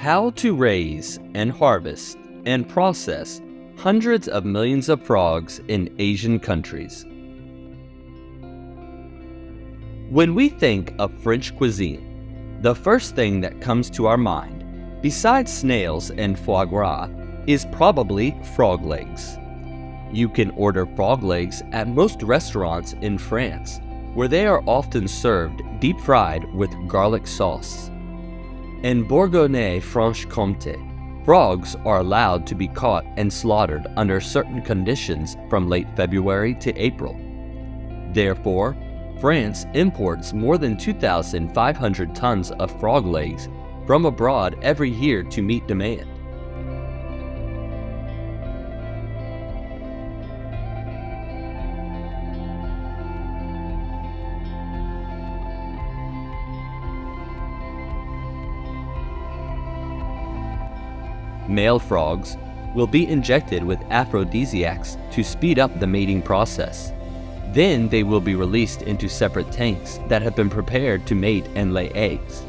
How to raise and harvest and process hundreds of millions of frogs in Asian countries. When we think of French cuisine, the first thing that comes to our mind, besides snails and foie gras, is probably frog legs. You can order frog legs at most restaurants in France, where they are often served deep-fried with garlic sauce. In Bourgogne-Franche-Comté, frogs are allowed to be caught and slaughtered under certain conditions from late February to April. Therefore, France imports more than 2,500 tons of frog legs from abroad every year to meet demand. Male frogs will be injected with aphrodisiacs to speed up the mating process. Then they will be released into separate tanks that have been prepared to mate and lay eggs.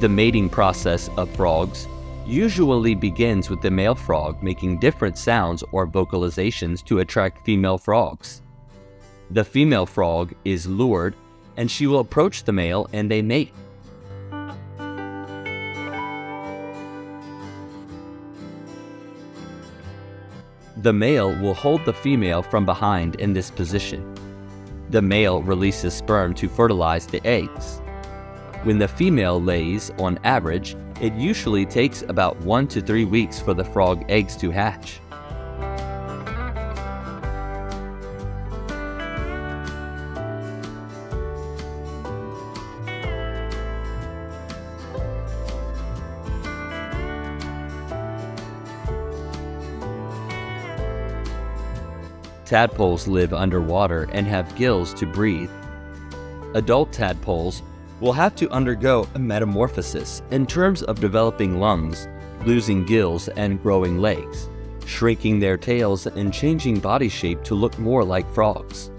The mating process of frogs usually begins with the male frog making different sounds or vocalizations to attract female frogs. The female frog is lured and she will approach the male and they mate. The male will hold the female from behind in this position. The male releases sperm to fertilize the eggs. When the female lays, on average, it usually takes about 1 to 3 weeks for the frog eggs to hatch. Tadpoles live underwater and have gills to breathe. Adult tadpoles will have to undergo a metamorphosis in terms of developing lungs, losing gills, and growing legs, shrinking their tails and changing body shape to look more like frogs.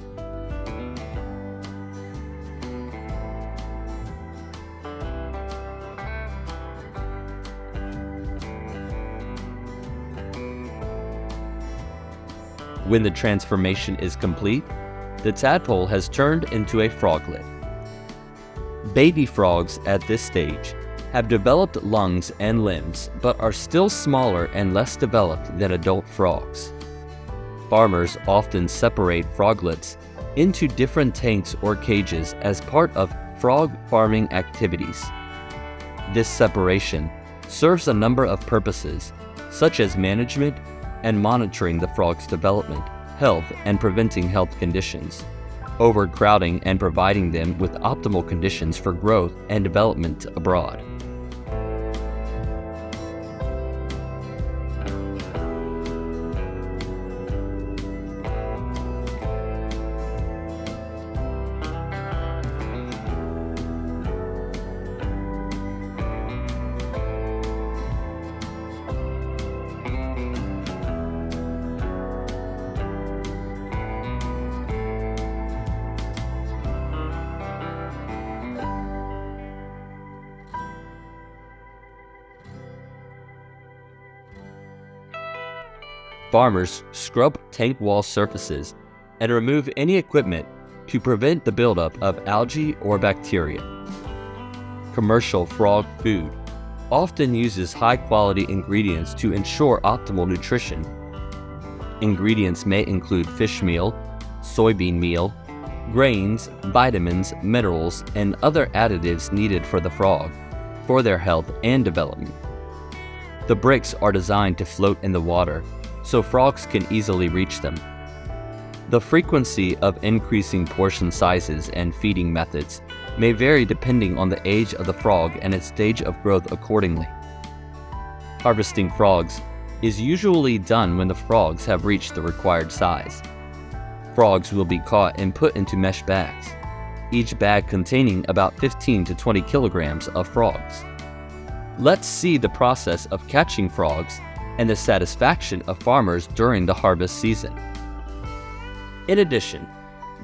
When the transformation is complete, the tadpole has turned into a froglet. Baby frogs at this stage have developed lungs and limbs, but are still smaller and less developed than adult frogs. Farmers often separate froglets into different tanks or cages as part of frog farming activities. This separation serves a number of purposes, such as management and monitoring the frog's development, health, and preventing health conditions, overcrowding and providing them with optimal conditions for growth and development abroad. Farmers scrub tank wall surfaces and remove any equipment to prevent the buildup of algae or bacteria. Commercial frog food often uses high-quality ingredients to ensure optimal nutrition. Ingredients may include fish meal, soybean meal, grains, vitamins, minerals, and other additives needed for the frog, for their health and development. The bricks are designed to float in the water, so frogs can easily reach them. The frequency of increasing portion sizes and feeding methods may vary depending on the age of the frog and its stage of growth accordingly. Harvesting frogs is usually done when the frogs have reached the required size. Frogs will be caught and put into mesh bags. each bag containing about 15 to 20 kilograms of frogs. Let's see the process of catching frogs and the satisfaction of farmers during the harvest season. In addition,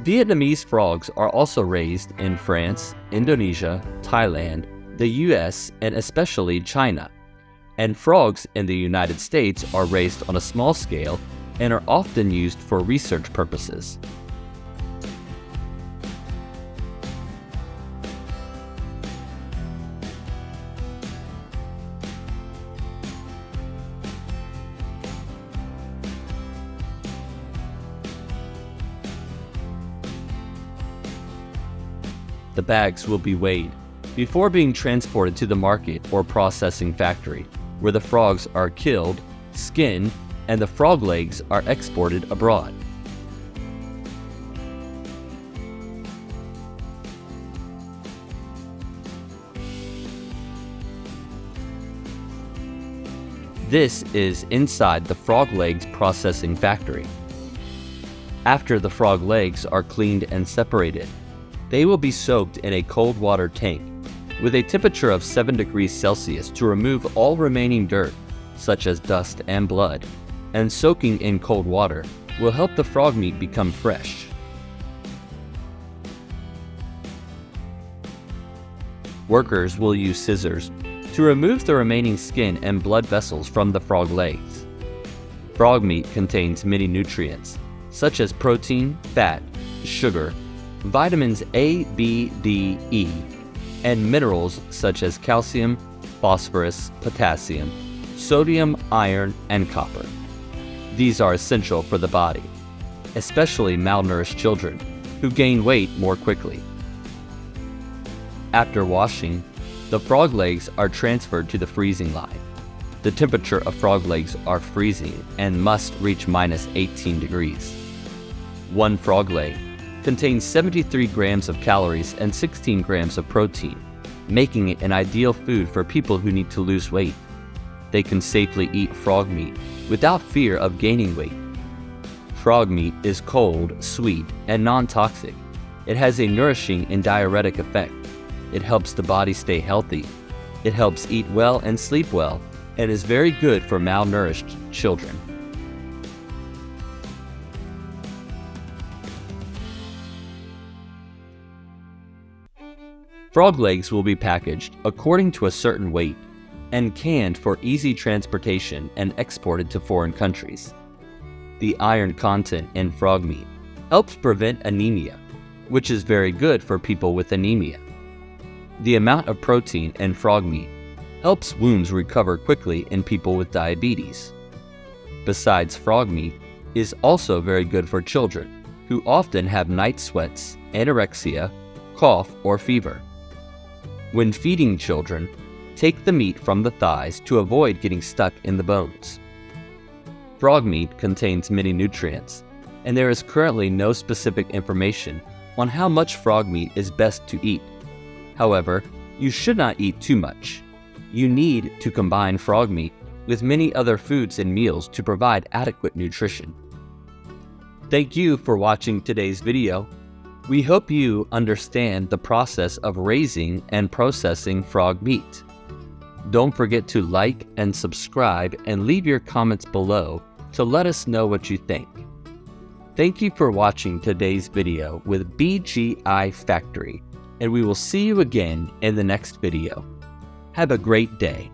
Vietnamese frogs are also raised in France, Indonesia, Thailand, the US, and especially China. And frogs in the United States are raised on a small scale and are often used for research purposes. The bags will be weighed before being transported to the market or processing factory, where the frogs are killed, skinned, and the frog legs are exported abroad. This is inside the frog legs processing factory. After the frog legs are cleaned and separated, they will be soaked in a cold water tank with a temperature of 7 degrees Celsius to remove all remaining dirt, such as dust and blood, and soaking in cold water will help the frog meat become fresh. Workers will use scissors to remove the remaining skin and blood vessels from the frog legs. Frog meat contains many nutrients, such as protein, fat, sugar, vitamins A, B, D, E, and minerals such as calcium, phosphorus, potassium, sodium, iron, and copper. These are essential for the body, especially malnourished children who gain weight more quickly. After washing, the frog legs are transferred to the freezing line. The temperature of frog legs are freezing and must reach -18 degrees. One frog leg contains 73 grams of calories and 16 grams of protein, making it an ideal food for people who need to lose weight. They can safely eat frog meat without fear of gaining weight. Frog meat is cold, sweet, and non-toxic. It has a nourishing and diuretic effect. It helps the body stay healthy. It helps eat well and sleep well, and is very good for malnourished children. Frog legs will be packaged according to a certain weight and canned for easy transportation and exported to foreign countries. The iron content in frog meat helps prevent anemia, which is very good for people with anemia. The amount of protein in frog meat helps wounds recover quickly in people with diabetes. Besides, frog meat is also very good for children who often have night sweats, anorexia, cough, or fever. When feeding children, take the meat from the thighs to avoid getting stuck in the bones. Frog meat contains many nutrients, and there is currently no specific information on how much frog meat is best to eat. However, you should not eat too much. You need to combine frog meat with many other foods and meals to provide adequate nutrition. Thank you for watching today's video. We hope you understand the process of raising and processing frog meat. Don't forget to like and subscribe and leave your comments below to let us know what you think. Thank you for watching today's video with BGI Factory, and we will see you again in the next video. Have a great day.